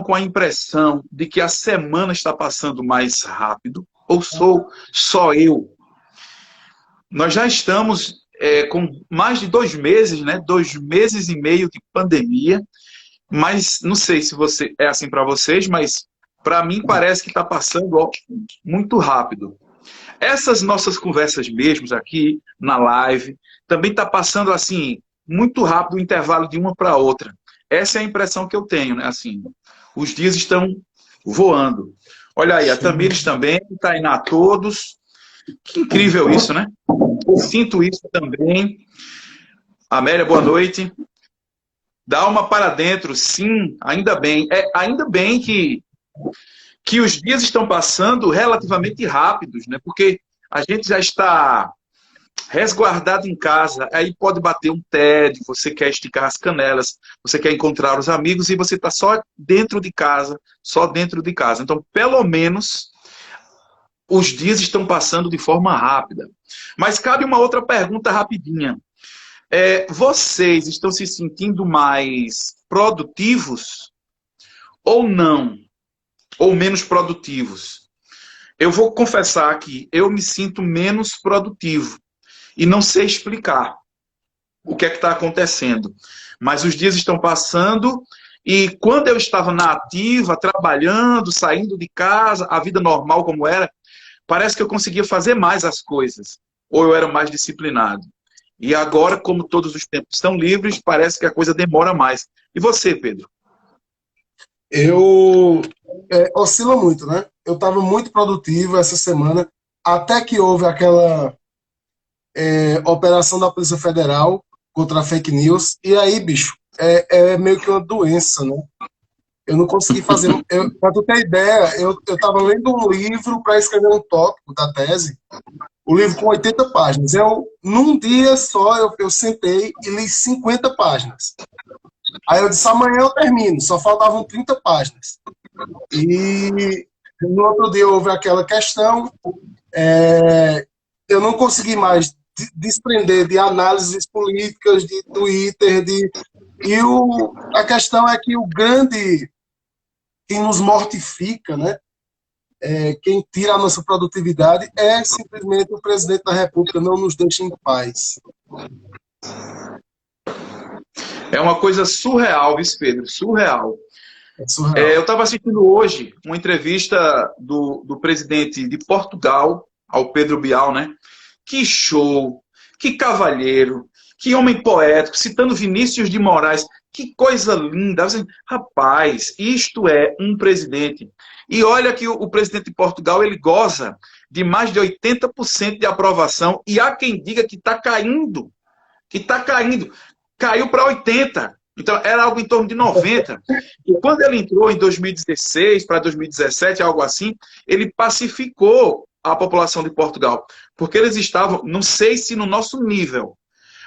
com a impressão de que a semana está passando mais rápido? Ou sou só eu? Nós já estamos com mais de 2 meses, né? 2 meses e meio de pandemia, mas não sei se é assim para vocês, mas para mim parece que está passando muito rápido. Essas nossas conversas mesmo aqui na live, também está passando assim, muito rápido o intervalo de uma para outra. Essa é a impressão que eu tenho, né? Assim, os dias estão voando. Olha aí, a Tamires também, Tainá, todos. Que incrível isso, né? Eu sinto isso também. Amélia, boa noite. Dá uma para dentro, sim, ainda bem. Ainda bem que os dias estão passando relativamente rápidos, né? Porque a gente já está resguardado em casa, aí pode bater um tédio, você quer esticar as canelas, você quer encontrar os amigos e você está só dentro de casa, só dentro de casa. Então, pelo menos, os dias estão passando de forma rápida. Mas cabe uma outra pergunta rapidinha. Vocês estão se sentindo mais produtivos ou não? Ou menos produtivos? Eu vou confessar que eu me sinto menos produtivo e não sei explicar o que é que está acontecendo. Mas os dias estão passando e quando eu estava na ativa, trabalhando, saindo de casa, a vida normal como era, parece que eu conseguia fazer mais as coisas. Ou eu era mais disciplinado. E agora, como todos os tempos estão livres, parece que a coisa demora mais. E você, Pedro? Eu oscila muito, né? Eu estava muito produtivo essa semana, até que houve aquela operação da Polícia Federal contra a fake news, e aí, bicho, é meio que uma doença, né? Eu não consegui fazer... Para tu ter ideia, eu estava lendo um livro para escrever um tópico da tese, o livro com 80 páginas. Num dia só, eu sentei e li 50 páginas. Aí eu disse, amanhã eu termino, só faltavam 30 páginas. E no outro dia houve aquela questão, eu não consegui mais desprender de análises políticas, de Twitter, a questão é que o grande, quem nos mortifica, né? Quem tira a nossa produtividade é simplesmente o presidente da República, não nos deixa em paz. É uma coisa surreal, viu, Pedro? Surreal. Surreal. Eu estava assistindo hoje uma entrevista do presidente de Portugal, ao Pedro Bial, né? Que show, que cavalheiro, que homem poético, citando Vinícius de Moraes. Que coisa linda. Rapaz, isto é um presidente. E olha que o presidente de Portugal, ele goza de mais de 80% de aprovação. E há quem diga que está caindo. Que está caindo. Caiu para 80%. Então, era algo em torno de 90%. E quando ele entrou em 2016 para 2017, algo assim, ele pacificou a população de Portugal. Porque eles estavam, não sei se no nosso nível,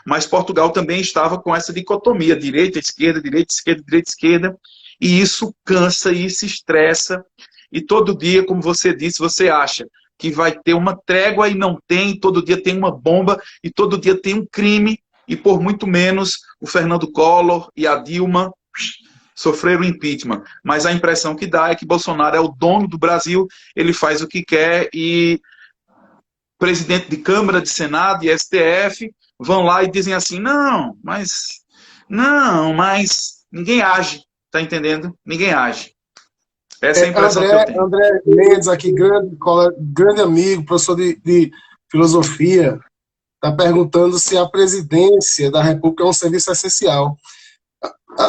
mas Portugal também estava com essa dicotomia, direita, esquerda, direita, esquerda, direita, esquerda. E isso cansa, e isso estressa. E todo dia, como você disse, você acha que vai ter uma trégua e não tem. Todo dia tem uma bomba e todo dia tem um crime. E por muito menos o Fernando Collor e a Dilma sofreram impeachment. Mas a impressão que dá é que Bolsonaro é o dono do Brasil, ele faz o que quer e presidente de Câmara, de Senado e STF vão lá e dizem assim, não, mas ninguém age, tá entendendo? Ninguém age. Essa é a impressão que eu tenho. André Mendes aqui, grande amigo, professor de filosofia, está perguntando se a presidência da República é um serviço essencial.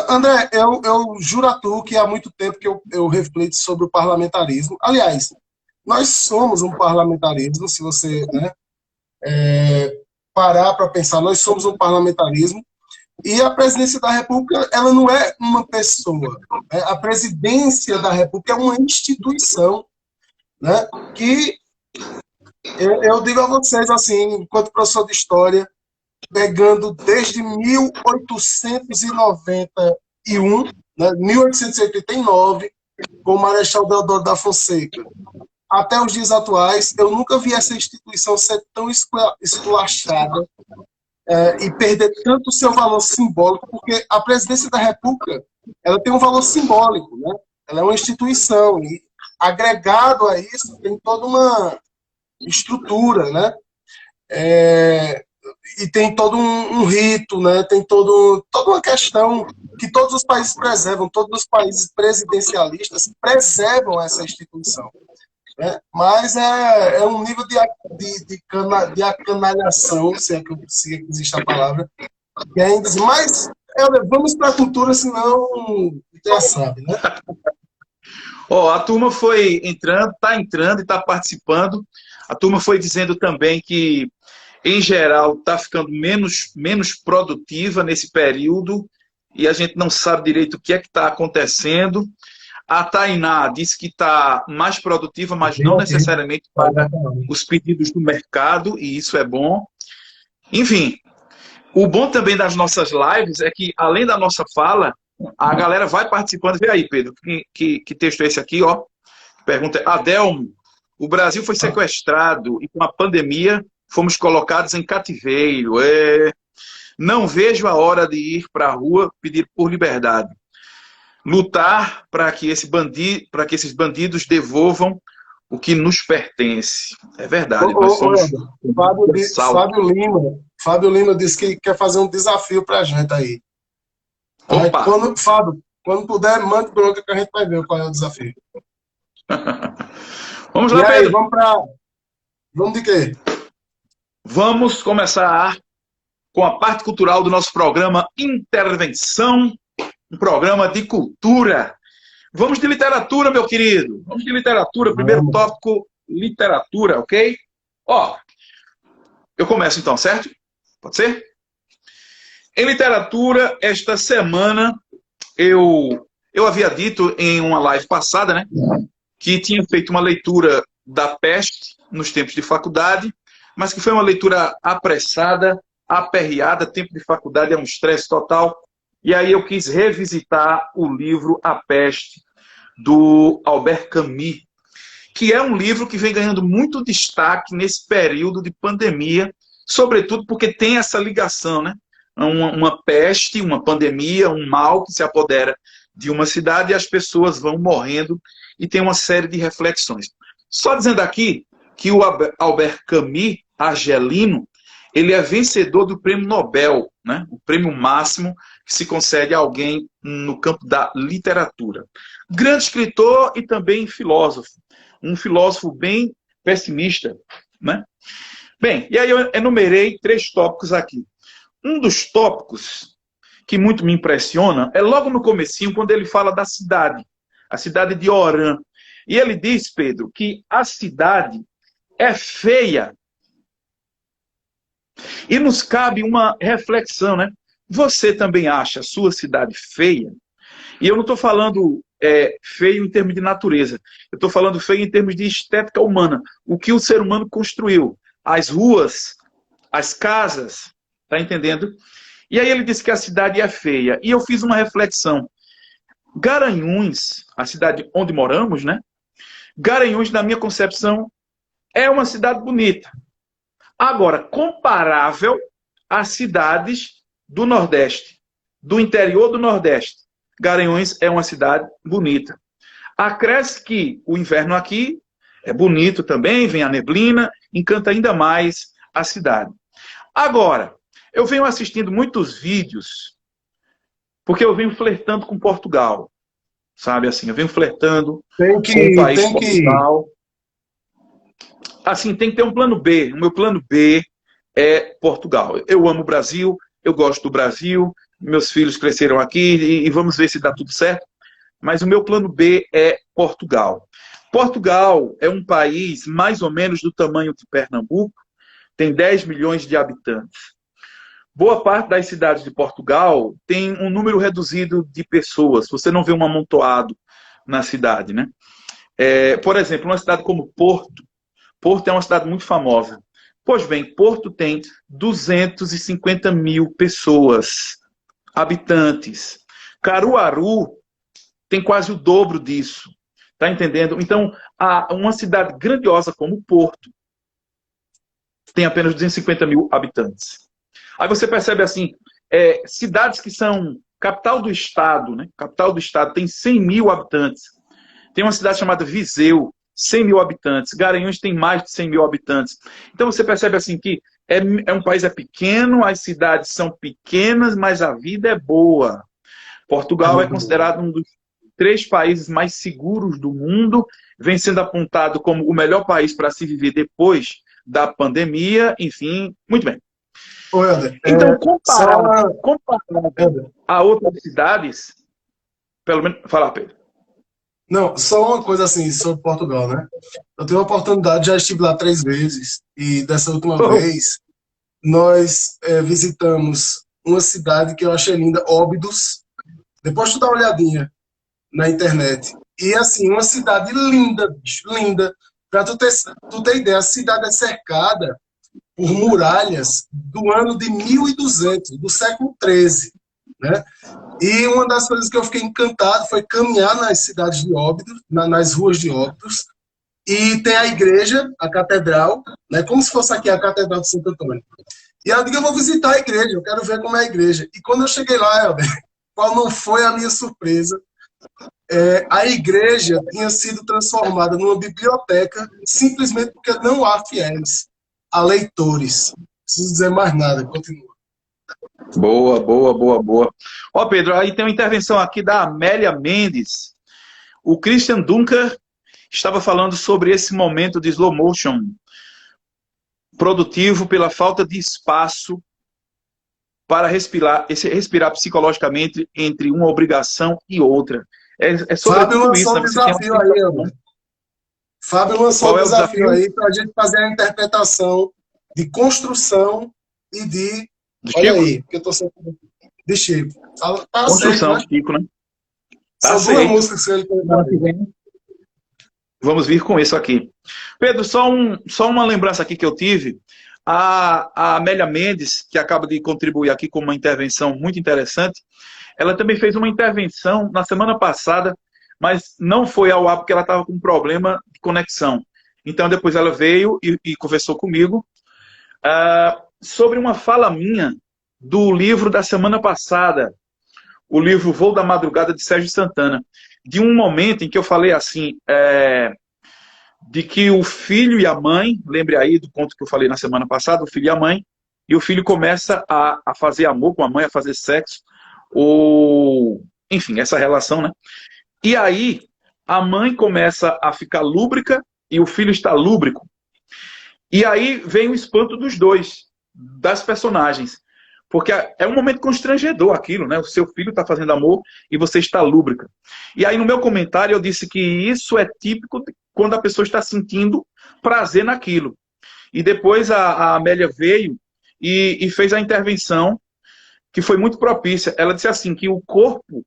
André, eu juro a tu que há muito tempo que eu reflito sobre o parlamentarismo. Aliás, nós somos um parlamentarismo, se você parar para pensar, nós somos um parlamentarismo, e a presidência da República, ela não é uma pessoa. Né? A presidência da República é uma instituição, né? Que eu digo a vocês, assim, enquanto professor de História, pegando desde 1891, né, 1889, com o Marechal Deodoro da Fonseca, até os dias atuais, eu nunca vi essa instituição ser tão esculachada e perder tanto o seu valor simbólico, porque a presidência da República ela tem um valor simbólico, né? ela é uma instituição, e agregado a isso tem toda uma estrutura, né? E tem todo um rito, né? Tem toda uma questão que todos os países preservam, todos os países presidencialistas preservam essa instituição. Né? Mas é um nível de acanalhação, se existe a palavra, que ainda diz, mas vamos para a cultura, senão já sabe, né? A turma foi entrando e está participando. A turma foi dizendo também que, em geral, está ficando menos produtiva nesse período e a gente não sabe direito o que é que está acontecendo. A Tainá disse que está mais produtiva, mas não necessariamente para os pedidos do mercado, e isso é bom. Enfim, o bom também das nossas lives é que, além da nossa fala, a galera vai participando. Vê aí, Pedro, que texto é esse aqui, ó? Pergunta, Adelmo, o Brasil foi sequestrado e com a pandemia fomos colocados em cativeiro. Não vejo a hora de ir para a rua pedir por liberdade. Lutar para que esses bandidos devolvam o que nos pertence. É verdade. Nós somos Fábio Lima disse que quer fazer um desafio para a gente aí. Opa! Fábio, quando puder, mande bronca que a gente vai ver qual é o desafio. Vamos lá, Pedro. Vamos de quê? Vamos começar com a parte cultural do nosso programa Intervenção, um programa de cultura. Vamos de literatura, meu querido. Vamos de literatura. Primeiro tópico, literatura, ok? Eu começo então, certo? Pode ser? Em literatura, esta semana, eu havia dito em uma live passada, né, que tinha feito uma leitura da Peste nos tempos de faculdade, mas que foi uma leitura apressada, aperreada, tempo de faculdade é um estresse total, e aí eu quis revisitar o livro A Peste, do Albert Camus, que é um livro que vem ganhando muito destaque nesse período de pandemia, sobretudo porque tem essa ligação, né? Uma peste, uma pandemia, um mal que se apodera de uma cidade e as pessoas vão morrendo e tem uma série de reflexões. Só dizendo aqui que o Albert Camus, argelino, ele é vencedor do prêmio Nobel, né? O prêmio máximo que se concede a alguém no campo da literatura. Grande escritor e também filósofo. Um filósofo bem pessimista, né? Bem, e aí eu enumerei 3 tópicos aqui. Um dos tópicos que muito me impressiona é logo no comecinho, quando ele fala da cidade, a cidade de Oran. E ele diz, Pedro, que a cidade é feia. E nos cabe uma reflexão, né? Você também acha a sua cidade feia? E eu não estou falando feio em termos de natureza. Eu estou falando feio em termos de estética humana. O que o ser humano construiu. As ruas, as casas, tá entendendo? E aí ele disse que a cidade é feia. E eu fiz uma reflexão. Garanhuns, a cidade onde moramos, né? Garanhuns, na minha concepção, é uma cidade bonita. Agora, comparável às cidades do Nordeste, do interior do Nordeste. Garanhuns é uma cidade bonita. Acresce que o inverno aqui é bonito também, vem a neblina, encanta ainda mais a cidade. Agora, eu venho assistindo muitos vídeos, porque eu venho flertando com Portugal, sabe assim, eu venho flertando com o país Portugal. Assim, tem que ter um plano B. O meu plano B é Portugal. Eu amo o Brasil, eu gosto do Brasil, meus filhos cresceram aqui e vamos ver se dá tudo certo. Mas o meu plano B é Portugal. Portugal é um país mais ou menos do tamanho de Pernambuco, tem 10 milhões de habitantes. Boa parte das cidades de Portugal tem um número reduzido de pessoas. Você não vê um amontoado na cidade, né? Por exemplo, uma cidade como Porto. Porto é uma cidade muito famosa. Pois bem, Porto tem 250 mil pessoas, habitantes. Caruaru tem quase o dobro disso. Tá entendendo? Então, uma cidade grandiosa como Porto tem apenas 250 mil habitantes. Aí você percebe assim, cidades que são capital do estado, né? Capital do estado tem 100 mil habitantes. Tem uma cidade chamada Viseu, 100 mil habitantes. Garanhuns tem mais de 100 mil habitantes. Então você percebe assim que um país pequeno, as cidades são pequenas, mas a vida é boa. Portugal é muito bom. considerado um dos 3 países mais seguros do mundo, vem sendo apontado como o melhor país para se viver depois da pandemia, enfim, muito bem. Ô, Helder, Então, só comparado Helder, a outras cidades, pelo menos... Fala, Pedro. não, só uma coisa assim sobre Portugal, né? Eu tive a oportunidade, já estive lá 3 vezes, e dessa última Oh, vez nós visitamos uma cidade que eu achei linda, Óbidos. Depois tu dá uma olhadinha na internet. E assim, uma cidade linda, bicho, linda. Para tu ter ideia, a cidade é cercada por muralhas do ano de 1200, do século XIII, né? E uma das coisas que eu fiquei encantado foi caminhar nas cidades de Óbidos, nas ruas de Óbidos, e tem a igreja, a catedral, né? Como se fosse aqui a Catedral de Santo Antônio. E eu digo, eu vou visitar a igreja, eu quero ver como é a igreja. E quando eu cheguei lá, Helder, qual não foi a minha surpresa? A igreja tinha sido transformada numa biblioteca simplesmente porque não há fiéis, há leitores. Não preciso dizer mais nada, continua. boa, boa, boa, boa. Ó, Pedro, aí tem uma intervenção aqui da Amélia Mendes. O Christian Dunker estava falando sobre esse momento de slow motion produtivo pela falta de espaço para respirar psicologicamente entre uma obrigação e outra. É sobre Fábio tudo isso, lançou né? um Você tem desafio aí, Helder. Fábio lançou Qual um é o desafio desafio? aí para a gente fazer a interpretação de construção e de. Do Olha Chico? aí, que eu estou sempre. De Chico. Tá aceito, Construção, né? Chico, né? Tá São 2 aceito. músicas que ele colocou aí. Vamos vir com isso aqui. Pedro, só uma lembrança aqui que eu tive. A Amélia Mendes, que acaba de contribuir aqui com uma intervenção muito interessante, ela também fez uma intervenção na semana passada, mas não foi ao ar porque ela estava com um problema de conexão. Então depois ela veio e conversou comigo sobre uma fala minha do livro da semana passada, o livro Voo da Madrugada, de Sérgio Santana, de um momento em que eu falei assim, de que o filho e a mãe, lembre aí do conto que eu falei na semana passada, o filho e a mãe, e o filho começa a fazer amor com a mãe, a fazer sexo, ou enfim, essa relação, né? E aí a mãe começa a ficar lúbrica e o filho está lúbrico. E aí vem o espanto dos dois, das personagens. Porque é um momento constrangedor aquilo, né? O seu filho está fazendo amor e você está lúbrica. E aí no meu comentário eu disse que isso é típico de quando a pessoa está sentindo prazer naquilo. E depois a Amélia veio e fez a intervenção que foi muito propícia. Ela disse assim, que o corpo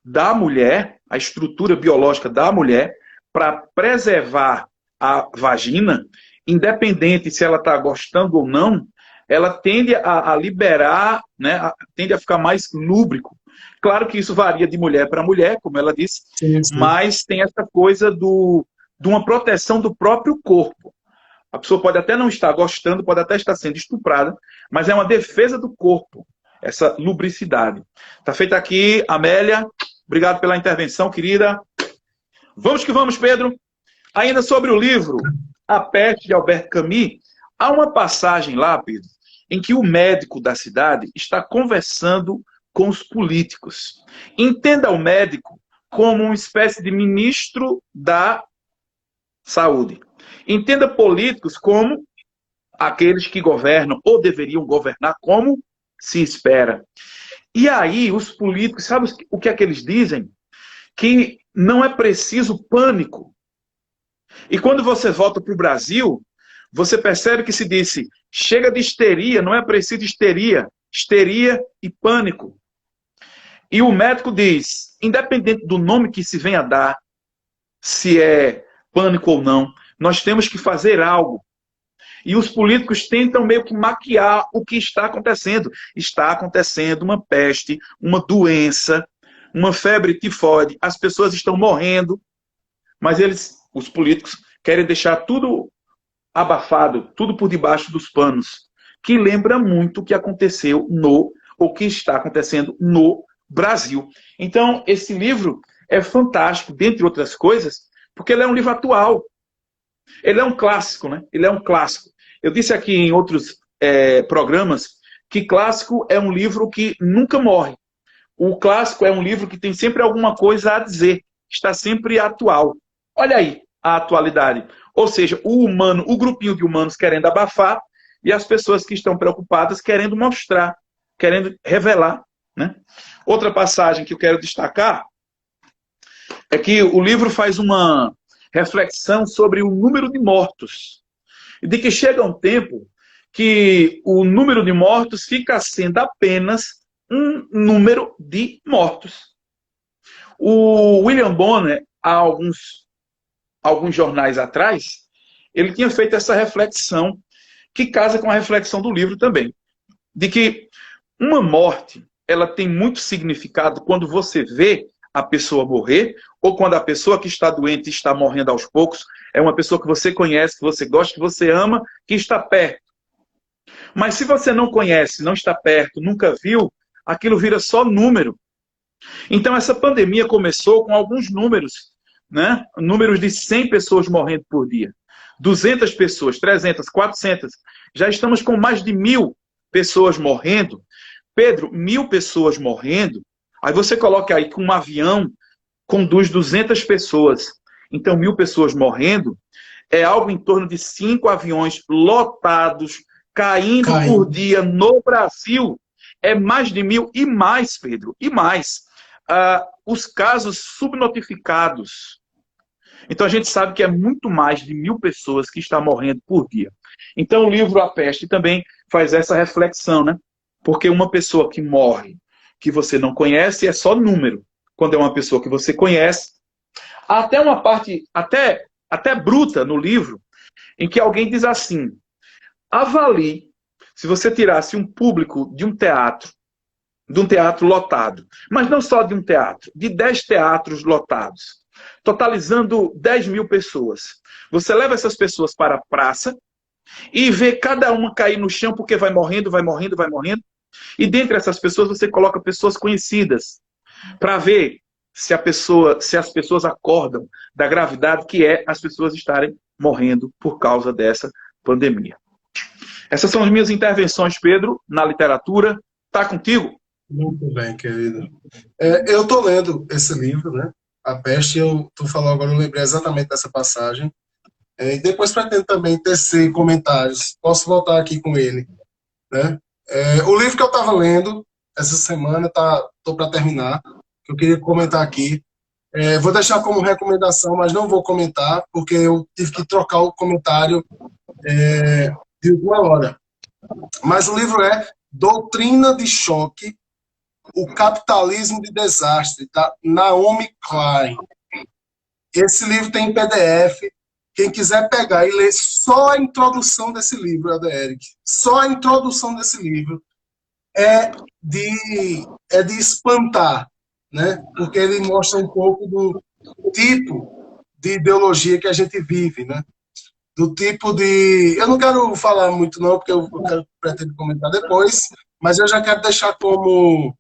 da mulher, a estrutura biológica da mulher, para preservar a vagina, independente se ela está gostando ou não, ela tende a liberar, né, tende a ficar mais lúbrico. Claro que isso varia de mulher para mulher, como ela disse, Sim, sim. mas tem essa coisa de uma proteção do próprio corpo. A pessoa pode até não estar gostando, pode até estar sendo estuprada, mas é uma defesa do corpo, essa lubricidade. Está feita aqui, Amélia. Obrigado pela intervenção, querida. Vamos que vamos, Pedro. Ainda sobre o livro A Peste, de Albert Camus, há uma passagem lá, Pedro, em que o médico da cidade está conversando com os políticos. Entenda o médico como uma espécie de ministro da saúde. Entenda políticos como aqueles que governam ou deveriam governar como se espera. E aí os políticos, sabe o que é que eles dizem? Que não é preciso pânico. E quando você volta para o Brasil, você percebe que se disse, chega de histeria, não é preciso histeria. Histeria e pânico. E o médico diz, independente do nome que se venha a dar, se é pânico ou não, nós temos que fazer algo. E os políticos tentam meio que maquiar o que está acontecendo. Está acontecendo uma peste, uma doença, uma febre tifoide, as pessoas estão morrendo, mas os políticos, querem deixar tudo abafado, tudo por debaixo dos panos, que lembra muito o que aconteceu ou que está acontecendo no Brasil. Então, esse livro é fantástico, dentre outras coisas, porque ele é um livro atual. Ele é um clássico, né? Ele é um clássico. Eu disse aqui em outros programas que clássico é um livro que nunca morre. O clássico é um livro que tem sempre alguma coisa a dizer, está sempre atual. Olha aí a atualidade. Ou seja, o humano, o grupinho de humanos querendo abafar e as pessoas que estão preocupadas querendo mostrar, querendo revelar, né? Outra passagem que eu quero destacar é que o livro faz uma reflexão sobre o número de mortos. E de que chega um tempo que o número de mortos fica sendo apenas um número de mortos. O William Bonner, há alguns jornais atrás, ele tinha feito essa reflexão, que casa com a reflexão do livro também, de que uma morte, ela tem muito significado quando você vê a pessoa morrer, ou quando a pessoa que está doente está morrendo aos poucos, é uma pessoa que você conhece, que você gosta, que você ama, que está perto. Mas se você não conhece, não está perto, nunca viu, aquilo vira só número. Então essa pandemia começou com alguns números, né? Números de 100 pessoas morrendo por dia, 200 pessoas, 300, 400. Já estamos com mais de 1.000 pessoas morrendo. Pedro, 1.000 pessoas morrendo, aí você coloca aí que um avião conduz 200 pessoas. Então 1.000 pessoas morrendo é algo em torno de 5 aviões lotados, caindo por dia no Brasil. É mais de 1.000 e mais, Pedro, e mais. Os casos subnotificados. Então a gente sabe que é muito mais de 1.000 pessoas que estão morrendo por dia. Então o livro A Peste também faz essa reflexão, né? Porque uma pessoa que morre, que você não conhece, é só número. Quando é uma pessoa que você conhece, há até uma parte, até bruta no livro, em que alguém diz assim: avalie, se você tirasse um público de um teatro lotado, mas não só de um teatro, de 10 teatros lotados, totalizando 10.000 pessoas. Você leva essas pessoas para a praça e vê cada uma cair no chão porque vai morrendo, vai morrendo, vai morrendo. E dentre essas pessoas você coloca pessoas conhecidas para ver se as pessoas acordam da gravidade que é as pessoas estarem morrendo por causa dessa pandemia. Essas são as minhas intervenções, Pedro, na literatura. Tá contigo? Muito bem, querido. Eu estou lendo esse livro, né? A Peste. Tu falou agora, eu lembrei exatamente dessa passagem. E depois pretendo também tecer comentários. Posso voltar aqui com ele, né? O livro que eu estava lendo essa semana, estou para terminar, que eu queria comentar aqui. Vou deixar como recomendação, mas não vou comentar, porque eu tive que trocar o comentário de uma hora. Mas o livro é Doutrina de Choque, o Capitalismo de Desastre, da Naomi Klein. Esse livro tem em PDF. Quem quiser pegar e ler só a introdução desse livro, Eric, só a introdução desse livro é de espantar, né? Porque ele mostra um pouco do tipo de ideologia que a gente vive, né? Do tipo de... Eu não quero falar muito não, porque eu pretendo comentar depois, mas eu já quero deixar como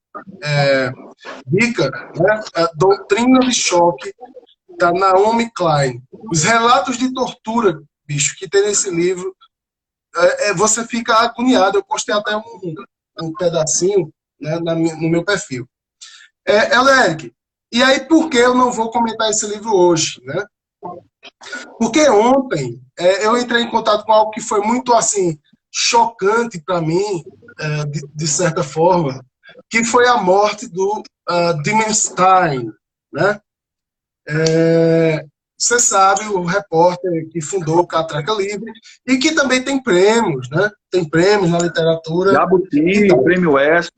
dica, né? A Doutrina de Choque, da Naomi Klein. Os relatos de tortura, bicho, que tem nesse livro, você fica agoniado. Eu postei até um pedacinho, né, no meu perfil. Eric, e aí por que eu não vou comentar esse livro hoje, né? Porque ontem eu entrei em contato com algo que foi muito assim chocante para mim, de certa forma, que foi a morte do Dimenstein, né? Você sabe, o repórter que fundou o Catraca Livre e que também tem prêmios, né? Tem prêmios na literatura. Jabuti, então, Prêmio West.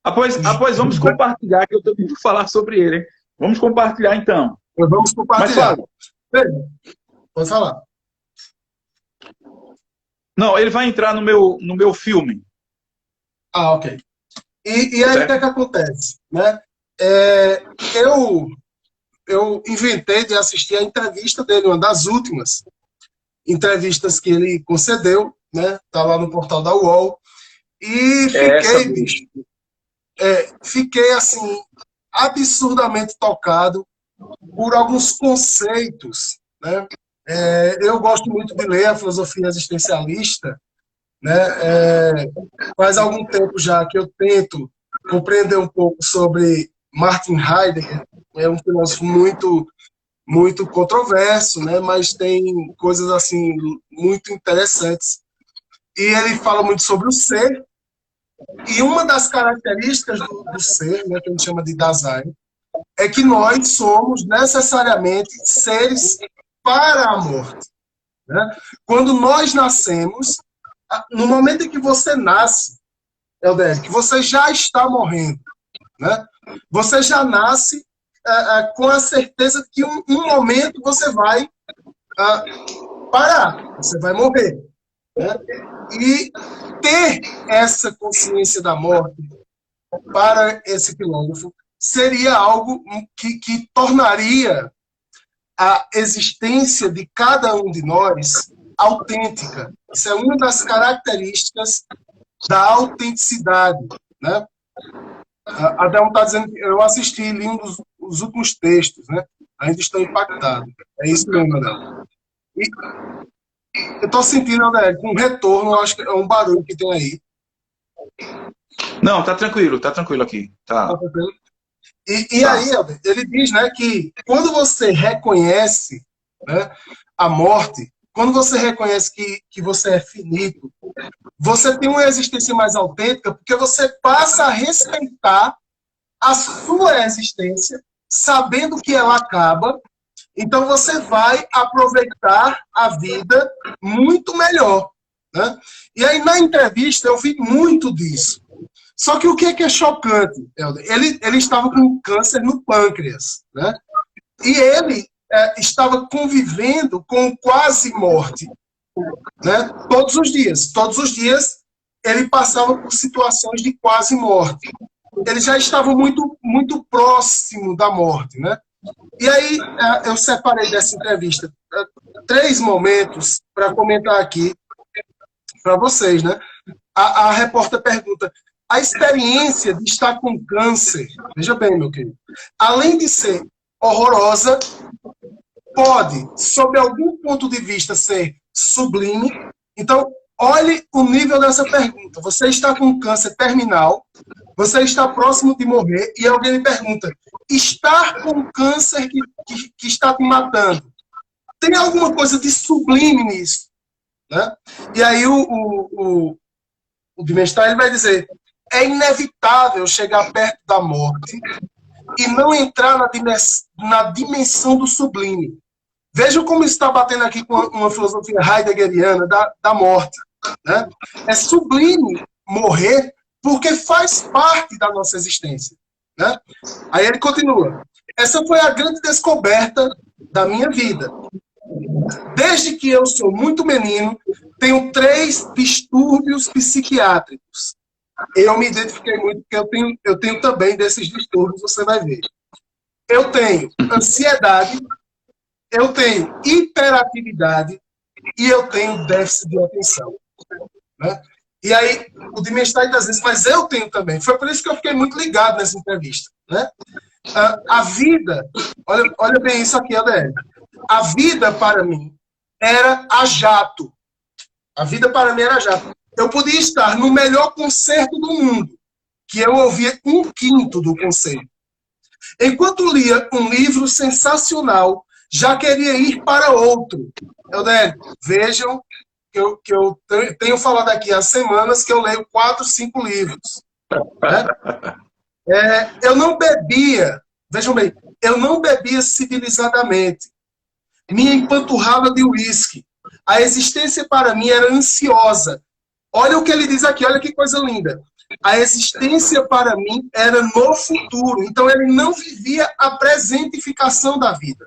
Após vamos compartilhar, que eu também vou falar sobre ele. Hein? Vamos compartilhar, então. Vamos compartilhar. Pode falar. Não, ele vai entrar no meu filme. Ok. E aí, o que é que acontece? Né? Eu inventei de assistir a entrevista dele, uma das últimas entrevistas que ele concedeu, né? Tá lá no portal da UOL. E fiquei, bicho, fiquei assim, absurdamente tocado por alguns conceitos, né? Eu gosto muito de ler a filosofia existencialista, né? Faz algum tempo já que eu tento compreender um pouco sobre Martin Heidegger, é um filósofo muito controverso, né? Mas tem coisas assim muito interessantes. E ele fala muito sobre o ser, e uma das características do ser, né, que a gente chama de Dasein, é que nós somos necessariamente seres para a morte. Né? Quando nós nascemos, no momento em que você nasce, Helder, que você já está morrendo, né? Você já nasce com a certeza de que um momento você vai parar, você vai morrer. Né? E ter essa consciência da morte para esse filósofo seria algo que tornaria a existência de cada um de nós autêntica. Isso é uma das características da autenticidade. Né? A Adelmo está dizendo que eu assisti e li os últimos textos, né? Ainda estou impactado. É isso mesmo, Adelmo. E eu estou sentindo, André, com um retorno, eu acho que é um barulho que tem aí. Não, tá tranquilo aqui. Tá. E aí, ele diz, né, que quando você reconhece, né, a morte, quando você reconhece que você é finito, você tem uma existência mais autêntica, porque você passa a respeitar a sua existência, sabendo que ela acaba. Então você vai aproveitar a vida muito melhor. Né? E aí na entrevista eu vi muito disso. Só que o que é chocante, Helder? Ele estava com câncer no pâncreas. Né? E ele estava convivendo com quase morte. Né? Todos os dias. Todos os dias ele passava por situações de quase morte. Ele já estava muito próximo da morte. Né? E aí eu separei dessa entrevista 3 momentos para comentar aqui para vocês. Né? A repórter pergunta: a experiência de estar com câncer, veja bem, meu querido, além de ser horrorosa, pode, sob algum ponto de vista, ser sublime. Então, olhe o nível dessa pergunta. Você está com câncer terminal, você está próximo de morrer, e alguém lhe pergunta: estar com câncer que está te matando, tem alguma coisa de sublime nisso? Né? E aí o Dimenstein ele vai dizer: é inevitável chegar perto da morte e não entrar na dimensão do sublime. Veja como está batendo aqui com uma filosofia heideggeriana da morte. Né? É sublime morrer porque faz parte da nossa existência. Né? Aí ele continua: essa foi a grande descoberta da minha vida. Desde que eu sou muito menino, tenho 3 distúrbios psiquiátricos. Eu me identifiquei muito porque eu tenho também desses distúrbios, você vai ver. Eu tenho ansiedade, eu tenho hiperatividade e eu tenho déficit de atenção. Né? E aí, o Dimenstein às vezes, mas eu tenho também. Foi por isso que eu fiquei muito ligado nessa entrevista. Né? A vida, olha bem isso aqui, André. A vida para mim era a jato. A vida para mim era jato. Eu podia estar no melhor concerto do mundo, que eu ouvia 1/5 do concerto. Enquanto lia um livro sensacional, já queria ir para outro. Helder, vejam que eu tenho falado aqui há semanas que eu leio 4, 5 livros. Né? Eu não bebia, vejam bem, eu não bebia civilizadamente. Minha empanturrada de uísque. A existência para mim era ansiosa. Olha o que ele diz aqui, olha que coisa linda. A existência para mim era no futuro. Então ele não vivia a presentificação da vida.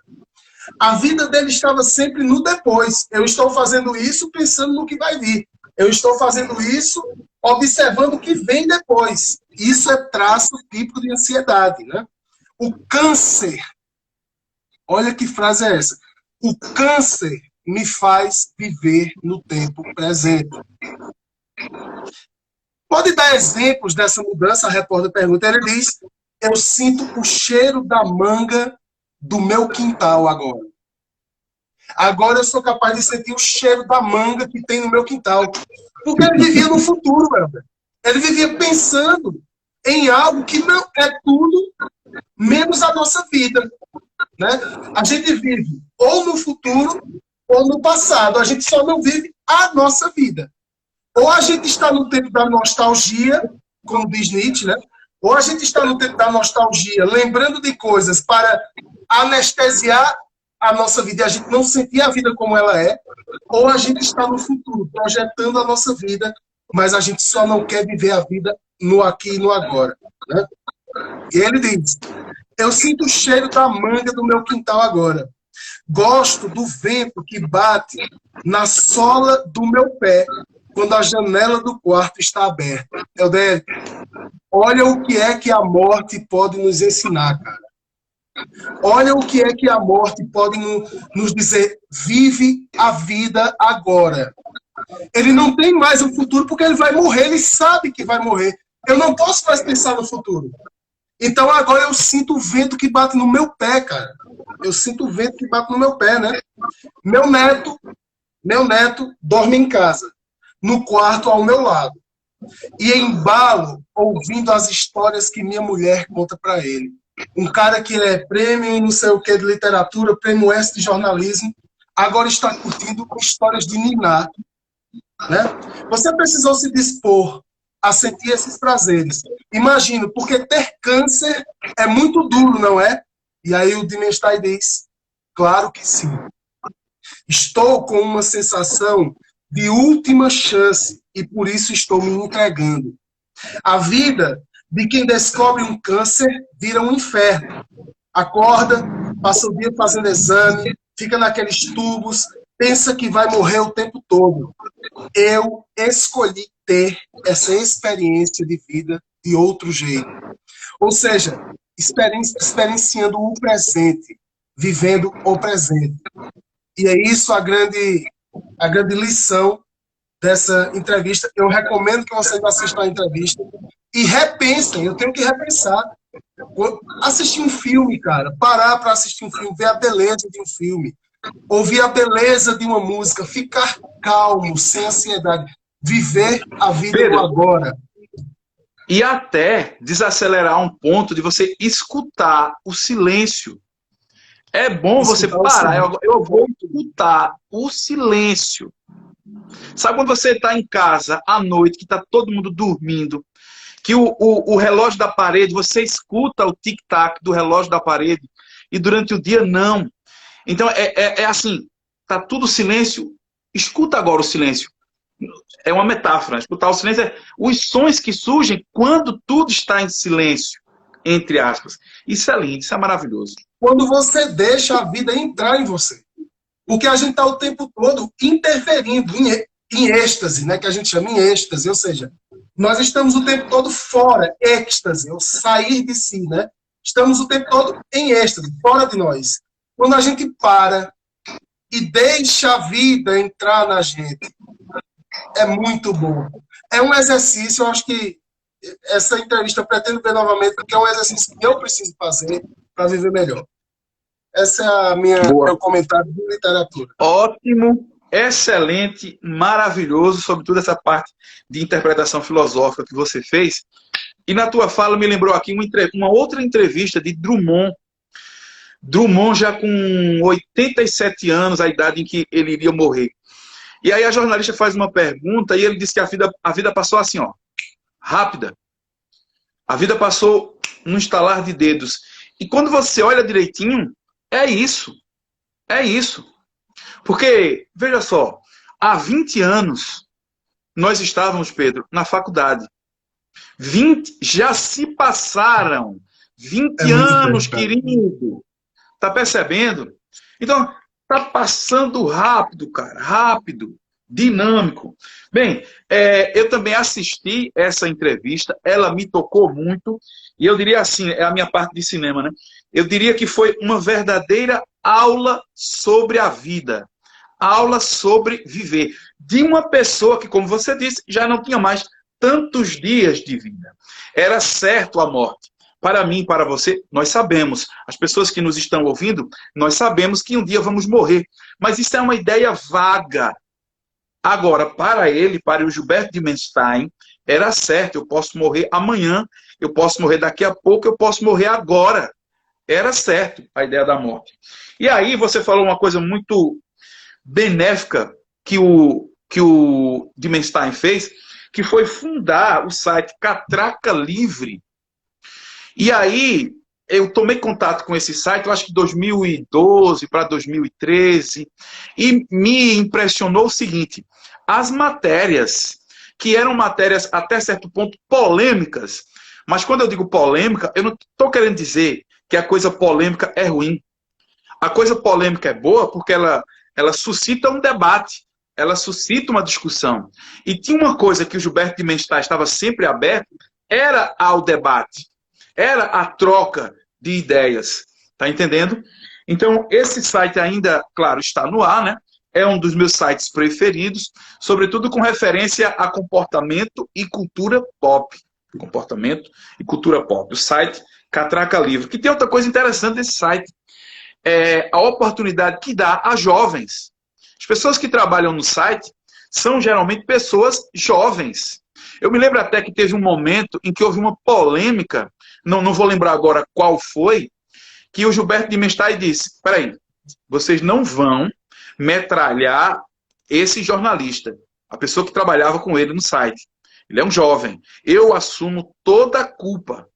A vida dele estava sempre no depois. Eu estou fazendo isso pensando no que vai vir. Eu estou fazendo isso observando o que vem depois. Isso é traço típico de ansiedade. Né? O câncer, olha que frase é essa. O câncer me faz viver no tempo presente. Pode dar exemplos dessa mudança? A repórter pergunta. Ele diz: Eu sinto o cheiro da manga do meu quintal agora. Agora eu sou capaz de sentir o cheiro da manga que tem no meu quintal. Porque ele vivia no futuro, Helder. Ele vivia pensando em algo que não é tudo menos a nossa vida. Né? A gente vive ou no futuro ou no passado. A gente só não vive a nossa vida. Ou a gente está no tempo da nostalgia, como diz Nietzsche, né? Ou a gente está no tempo da nostalgia, lembrando de coisas para anestesiar a nossa vida e a gente não sentir a vida como ela é, ou a gente está no futuro, projetando a nossa vida, mas a gente só não quer viver a vida no aqui e no agora. Né? E ele diz, eu sinto o cheiro da manga do meu quintal agora. Gosto do vento que bate na sola do meu pé quando a janela do quarto está aberta. Helder, olha o que é que a morte pode nos ensinar, cara. Olha o que é que a morte pode nos dizer. Vive a vida agora. Ele não tem mais um futuro porque ele vai morrer, ele sabe que vai morrer. Eu não posso mais pensar no futuro. Então agora eu sinto o vento que bate no meu pé, cara. Eu sinto o vento que bate no meu pé, né? Meu neto dorme em casa, no quarto ao meu lado. E embalo ouvindo as histórias que minha mulher conta para ele. Um cara que é prêmio não sei o que de literatura, prêmio S de jornalismo, agora está curtindo histórias de Niná. Né? Você precisou se dispor a sentir esses prazeres. Imagino, porque ter câncer é muito duro, não é? E aí o Dimenstein diz, claro que sim. Estou com uma sensação de última chance e por isso estou me entregando. A vida de quem descobre um câncer vira um inferno. Acorda, passa o dia fazendo exame, fica naqueles tubos, pensa que vai morrer o tempo todo. Eu escolhi ter essa experiência de vida de outro jeito. Ou seja, experienciando o presente, vivendo o presente. E é isso a grande lição dessa entrevista. Eu recomendo que vocês assistam a entrevista e repensem. Eu tenho que repensar. Assistir um filme, cara. Parar para assistir um filme, ver a beleza de um filme. Ouvir a beleza de uma música. Ficar calmo, sem ansiedade. Viver a vida Pedro, do agora. E até desacelerar um ponto de você escutar o silêncio. É bom você parar. Eu vou escutar o silêncio. Sabe quando você está em casa à noite, que está todo mundo dormindo, que o relógio da parede, você escuta o tic-tac do relógio da parede, e durante o dia não. Então é assim, está tudo silêncio, escuta agora o silêncio. É uma metáfora, escutar o silêncio é os sons que surgem quando tudo está em silêncio, entre aspas. Isso é lindo, isso é maravilhoso. Quando você deixa a vida entrar em você. Porque a gente está o tempo todo interferindo em êxtase, né? Que a gente chama em êxtase, ou seja, nós estamos o tempo todo fora, êxtase, ou sair de si, né? Estamos o tempo todo em êxtase, fora de nós. Quando a gente para e deixa a vida entrar na gente, é muito bom. É um exercício, eu acho que essa entrevista eu pretendo ver novamente, porque é um exercício que eu preciso fazer para viver melhor. Essa é a meu comentário de literatura. Ótimo, excelente, maravilhoso, sobretudo essa parte de interpretação filosófica que você fez. E na tua fala me lembrou aqui uma outra entrevista de Drummond. Drummond já com 87 anos, a idade em que ele iria morrer. E aí a jornalista faz uma pergunta e ele diz que a vida passou assim, ó, rápida. A vida passou num estalar de dedos. E quando você olha direitinho, é isso. É isso. Porque, veja só, há 20 anos nós estávamos, Pedro, na faculdade. 20, já se passaram 20 anos, querido. Tá percebendo? Então, tá passando rápido, cara. Rápido, dinâmico. Bem, eu também assisti essa entrevista. Ela me tocou muito. E eu diria assim, é a minha parte de cinema, né? Eu diria que foi uma verdadeira aula sobre a vida. Aula sobre viver. De uma pessoa que, como você disse, já não tinha mais tantos dias de vida. Era certo a morte. para mim, para você, nós sabemos. As pessoas que nos estão ouvindo, nós sabemos que um dia vamos morrer. Mas isso é uma ideia vaga. Agora, para ele, para o Gilberto Dimenstein, era certo, eu posso morrer amanhã, eu posso morrer daqui a pouco, eu posso morrer agora. Era certo a ideia da morte. E aí você falou uma coisa muito benéfica que o Dimenstein fez, que foi fundar o site Catraca Livre. E aí eu tomei contato com esse site, eu acho que 2012 para 2013, e me impressionou o seguinte: as matérias, que eram matérias até certo ponto polêmicas, mas quando eu digo polêmica, eu não estou querendo dizer que a coisa polêmica é ruim. A coisa polêmica é boa porque ela suscita um debate, ela suscita uma discussão. E tinha uma coisa que o Gilberto Dimenstein estava sempre aberto, era ao debate, era a troca de ideias. Tá entendendo? Então, esse site ainda, claro, está no ar, né? É um dos meus sites preferidos, sobretudo com referência a comportamento e cultura pop. Comportamento e cultura pop. O site Catraca Livre. Que tem outra coisa interessante desse site. É a oportunidade que dá a jovens. As pessoas que trabalham no site são geralmente pessoas jovens. Eu me lembro até que teve um momento em que houve uma polêmica, não vou lembrar agora qual foi, que o Gilberto Dimenstein disse: peraí, vocês não vão metralhar esse jornalista, a pessoa que trabalhava com ele no site. Ele é um jovem. Eu assumo toda a culpa.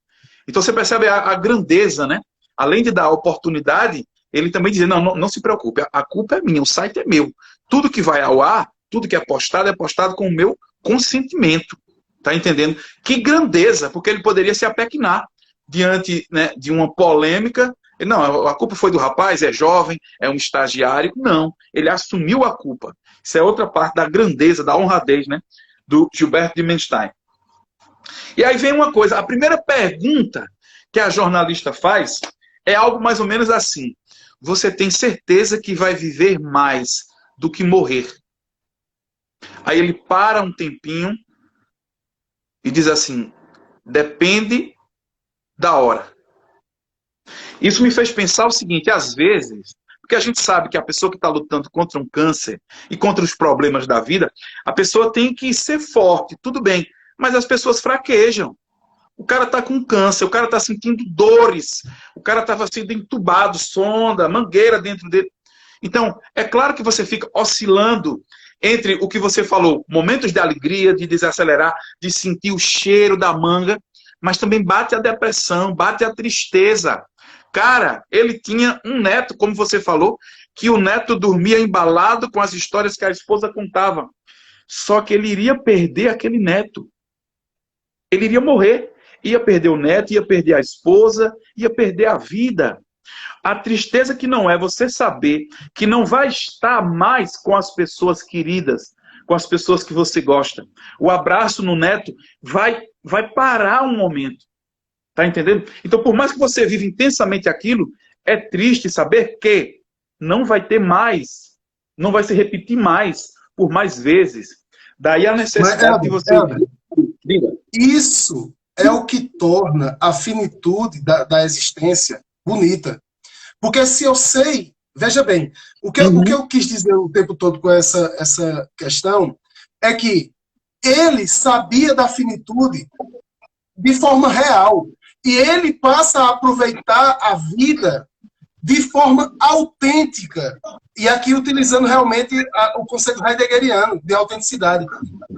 Então você percebe a grandeza, né? Além de dar oportunidade, ele também diz: não se preocupe, a culpa é minha, o site é meu. Tudo que vai ao ar, tudo que é postado com o meu consentimento. Tá entendendo? Que grandeza, porque ele poderia se apequinar diante, né, de uma polêmica. Não, a culpa foi do rapaz, é jovem, é um estagiário. Não, ele assumiu a culpa. Isso é outra parte da grandeza, da honradez, né, do Gilberto Dimenstein. E aí vem uma coisa, a primeira pergunta que a jornalista faz é algo mais ou menos assim: você tem certeza que vai viver mais do que morrer? Aí ele para um tempinho e diz assim: depende da hora. Isso me fez pensar o seguinte: às vezes, porque a gente sabe que a pessoa que está lutando contra um câncer e contra os problemas da vida, a pessoa tem que ser forte, tudo bem, mas as pessoas fraquejam. O cara está com câncer, o cara está sentindo dores, o cara estava sendo entubado, sonda, mangueira dentro dele. Então, é claro que você fica oscilando entre o que você falou, momentos de alegria, de desacelerar, de sentir o cheiro da manga, mas também bate a depressão, bate a tristeza. Cara, ele tinha um neto, como você falou, que o neto dormia embalado com as histórias que a esposa contava. Só que ele iria perder aquele neto. Ele iria morrer. Ia perder o neto, ia perder a esposa, ia perder a vida. A tristeza que não é você saber que não vai estar mais com as pessoas queridas, com as pessoas que você gosta. O abraço no neto vai parar um momento. Tá entendendo? Então, por mais que você viva intensamente aquilo, é triste saber que não vai ter mais, não vai se repetir mais, por mais vezes. Daí a necessidade de você... Isso é o que torna a finitude da existência bonita. Porque se eu sei... Veja bem, o que eu quis dizer o tempo todo com essa questão é que ele sabia da finitude de forma real. E ele passa a aproveitar a vida de forma autêntica. E aqui utilizando realmente o conceito heideggeriano de autenticidade.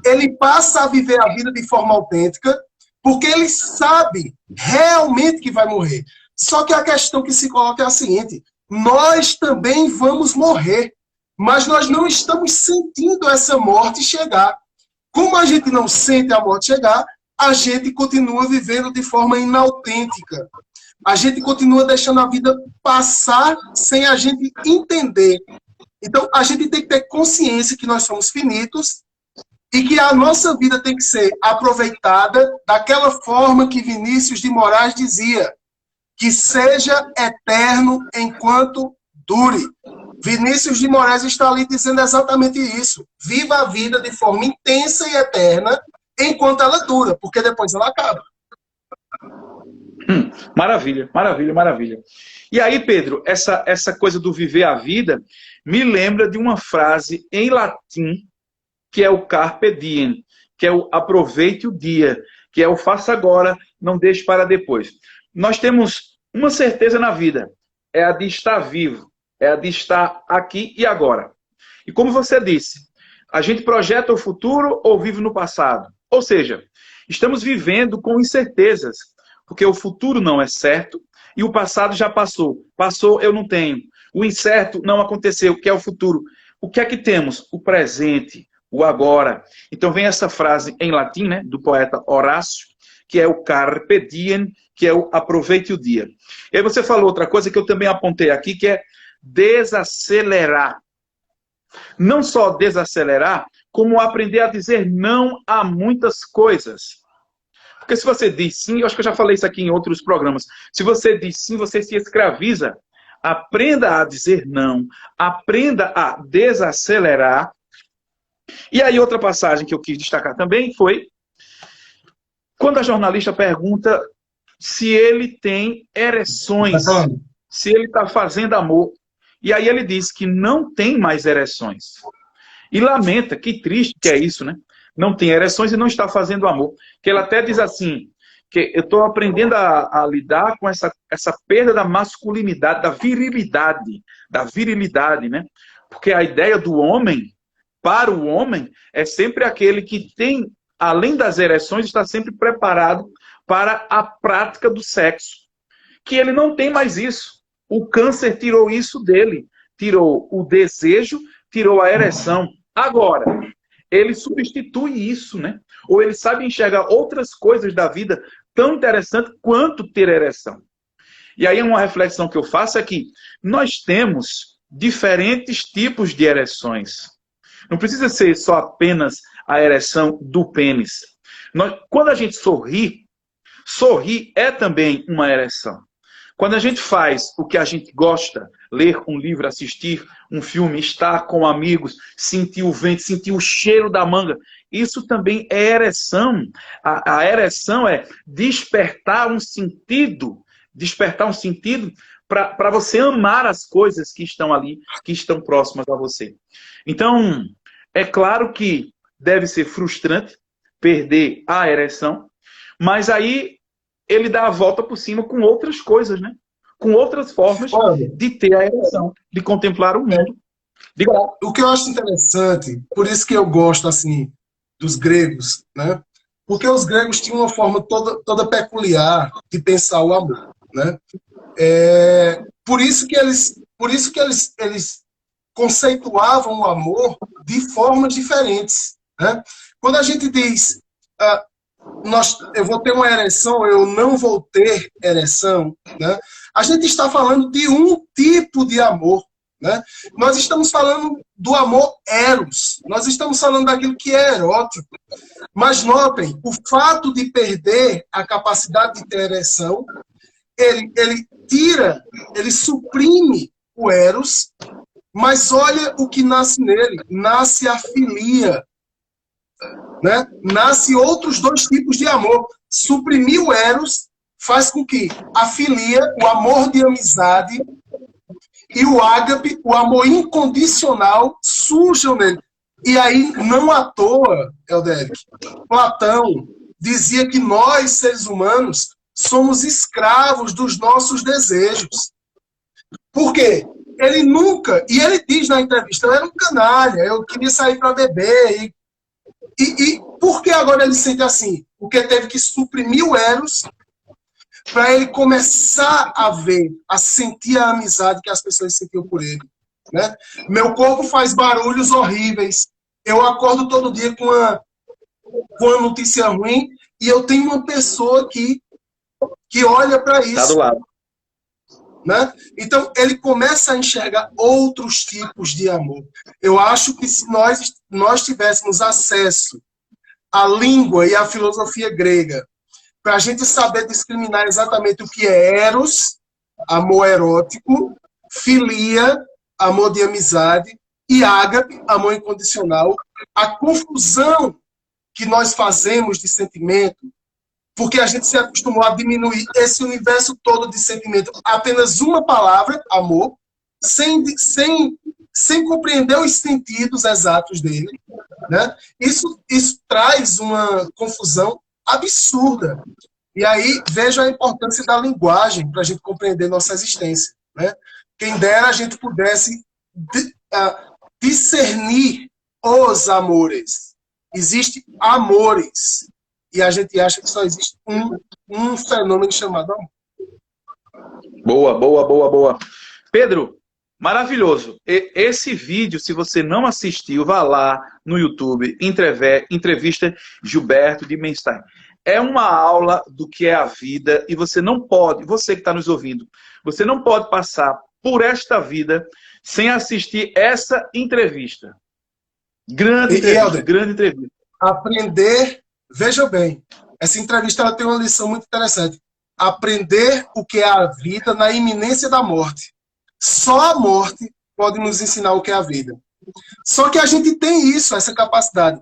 Ele passa a viver a vida de forma autêntica porque ele sabe realmente que vai morrer. Só que a questão que se coloca é a seguinte: nós também vamos morrer, mas nós não estamos sentindo essa morte chegar. Como a gente não sente a morte chegar, a gente continua vivendo de forma inautêntica. A gente continua deixando a vida passar sem a gente entender. Então, a gente tem que ter consciência que nós somos finitos e que a nossa vida tem que ser aproveitada daquela forma que Vinícius de Moraes dizia: que seja eterno enquanto dure. Vinícius de Moraes está ali dizendo exatamente isso. Viva a vida de forma intensa e eterna enquanto ela dura, porque depois ela acaba. Maravilha, maravilha, maravilha. E aí, Pedro, essa coisa do viver a vida me lembra de uma frase em latim, que é o carpe diem, que é o aproveite o dia, que é o faça agora, não deixe para depois. Nós temos uma certeza na vida, é a de estar vivo, é a de estar aqui e agora. E como você disse, a gente projeta o futuro ou vive no passado? Ou seja, estamos vivendo com incertezas, porque o futuro não é certo e o passado já passou. Passou, eu não tenho. O incerto não aconteceu, que é o futuro. O que é que temos? O presente, o agora. Então vem essa frase em latim, né, do poeta Horácio, que é o carpe diem, que é o aproveite o dia. E aí você falou outra coisa que eu também apontei aqui, que é desacelerar. Não só desacelerar, como aprender a dizer não a muitas coisas. Porque se você diz sim, eu acho que eu já falei isso aqui em outros programas, se você diz sim, você se escraviza. Aprenda a dizer não, aprenda a desacelerar. E aí outra passagem que eu quis destacar também foi quando a jornalista pergunta se ele tem ereções, se ele está fazendo amor. E aí ele diz que não tem mais ereções. E lamenta, que triste que é isso, né? Não tem ereções e não está fazendo amor. Que ela até diz assim, que eu estou aprendendo a lidar com essa perda da masculinidade, da virilidade, né? Porque a ideia do homem, para o homem, é sempre aquele que tem, além das ereções, está sempre preparado para a prática do sexo. Que ele não tem mais isso. O câncer tirou isso dele. Tirou o desejo, tirou a ereção. Agora, ele substitui isso, né? Ou ele sabe enxergar outras coisas da vida tão interessantes quanto ter ereção. E aí uma reflexão que eu faço é que nós temos diferentes tipos de ereções. Não precisa ser só apenas a ereção do pênis. Quando a gente sorri é também uma ereção. Quando a gente faz o que a gente gosta, ler um livro, assistir um filme, estar com amigos, sentir o vento, sentir o cheiro da manga, isso também é ereção. A ereção é despertar um sentido para você amar as coisas que estão ali, que estão próximas a você. Então, é claro que deve ser frustrante perder a ereção, mas aí ele dá a volta por cima com outras coisas, né? Com outras formas de ter a ereção, de contemplar o mundo. O que eu acho interessante, por isso que eu gosto assim dos gregos, né? Porque os gregos tinham uma forma toda peculiar de pensar o amor, né? Por isso que eles conceituavam o amor de formas diferentes, né? Quando a gente diz eu vou ter uma ereção, eu não vou ter ereção, né? A gente está falando de um tipo de amor, né? Nós estamos falando do amor eros, nós estamos falando daquilo que é erótico. Mas notem, o fato de perder a capacidade de ter ereção, ele suprime o eros, mas olha o que nasce nele, nasce a filia, né? Nasce outros dois tipos de amor. Suprimir o eros faz com que a filia, o amor de amizade, e o ágape, o amor incondicional, surjam nele. E aí, não à toa, Elderic, Platão dizia que nós, seres humanos, somos escravos dos nossos desejos. Por quê? Ele nunca, e ele diz na entrevista, eu era um canalha, eu queria sair para beber, e por que agora ele sente assim? Porque teve que suprimir o eros para ele começar a ver, a sentir a amizade que as pessoas sentiam por ele, né? Meu corpo faz barulhos horríveis. Eu acordo todo dia com uma notícia ruim e eu tenho uma pessoa que olha para isso. Tá do lado. Né? Então, ele começa a enxergar outros tipos de amor. Eu acho que se nós tivéssemos acesso à língua e à filosofia grega, para a gente saber discriminar exatamente o que é eros, amor erótico, filia, amor de amizade, e ágape, amor incondicional, a confusão que nós fazemos de sentimento porque a gente se acostumou a diminuir esse universo todo de sentimento. Apenas uma palavra, amor, sem compreender os sentidos exatos dele. Né? Isso traz uma confusão absurda. E aí vejo a importância da linguagem para a gente compreender nossa existência. Né? Quem dera a gente pudesse discernir os amores. Existem amores. E a gente acha que só existe um fenômeno chamado amor. Boa, boa, boa, boa. Pedro, maravilhoso. Esse vídeo, se você não assistiu, vá lá no YouTube, entrevista Gilberto de Menstein. É uma aula do que é a vida e você não pode, você que está nos ouvindo, você não pode passar por esta vida sem assistir essa entrevista. Grande entrevista, Helder, grande entrevista. Aprender, veja bem, essa entrevista ela tem uma lição muito interessante. Aprender o que é a vida na iminência da morte. Só a morte pode nos ensinar o que é a vida. Só que a gente tem isso, essa capacidade.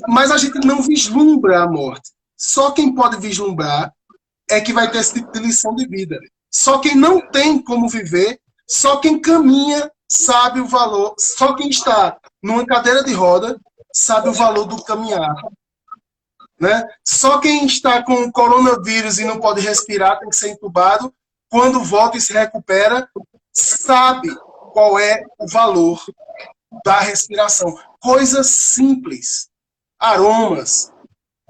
Mas a gente não vislumbra a morte. Só quem pode vislumbrar é que vai ter esse tipo de lição de vida. Só quem não tem como viver, só quem caminha sabe o valor. Só quem está numa cadeira de roda sabe o valor do caminhar. Né? Só quem está com o coronavírus e não pode respirar, tem que ser entubado, quando volta e se recupera, sabe qual é o valor da respiração. Coisas simples, aromas,